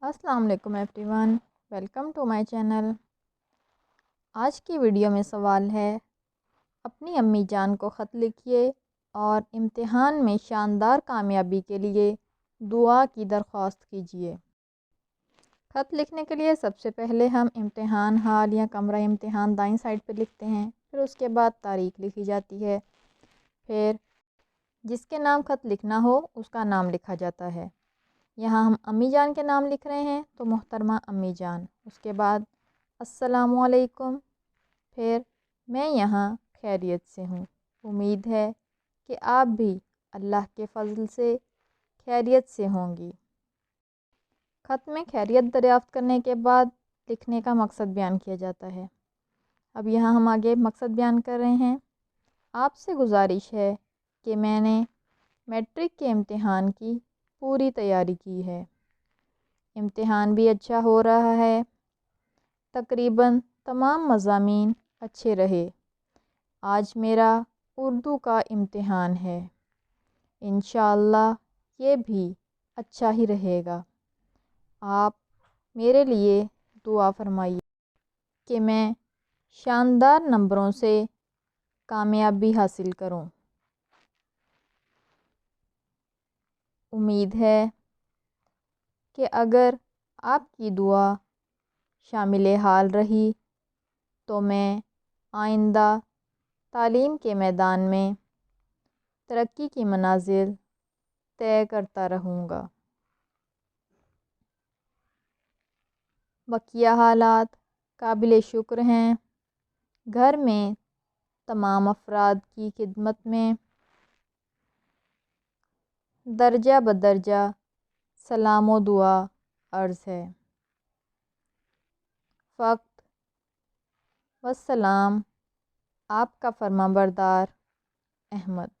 السلام علیکم everyone, welcome to my channel. آج کی ویڈیو میں سوال ہے، اپنی امی جان کو خط لکھیے اور امتحان میں شاندار کامیابی کے لیے دعا کی درخواست کیجیے۔ خط لکھنے کے لیے سب سے پہلے ہم امتحان ہال یا کمرہ امتحان دائیں سائڈ پہ لکھتے ہیں، پھر اس کے بعد تاریخ لکھی جاتی ہے، پھر جس کے نام خط لکھنا ہو اس کا نام لکھا جاتا ہے۔ یہاں ہم امی جان کے نام لکھ رہے ہیں تو محترمہ امی جان، اس کے بعد السلام علیکم، پھر میں یہاں خیریت سے ہوں، امید ہے کہ آپ بھی اللہ کے فضل سے خیریت سے ہوں گی۔ خط میں خیریت دریافت کرنے کے بعد لکھنے کا مقصد بیان کیا جاتا ہے۔ اب یہاں ہم آگے مقصد بیان کر رہے ہیں۔ آپ سے گزارش ہے کہ میں نے میٹرک کے امتحان کی پوری تیاری کی ہے، امتحان بھی اچھا ہو رہا ہے، تقریباً تمام مضامین اچھے رہے۔ آج میرا اردو کا امتحان ہے، انشاءاللہ یہ بھی اچھا ہی رہے گا۔ آپ میرے لیے دعا فرمائیے کہ میں شاندار نمبروں سے کامیابی حاصل کروں۔ امید ہے کہ اگر آپ کی دعا شامل حال رہی تو میں آئندہ تعلیم کے میدان میں ترقی کی منازل طے کرتا رہوں گا۔ بقیہ حالات قابل شکر ہیں۔ گھر میں تمام افراد کی خدمت میں درجہ بدرجہ سلام و دعا عرض ہے۔ فقط والسلام، آپ کا فرمانبردار احمد۔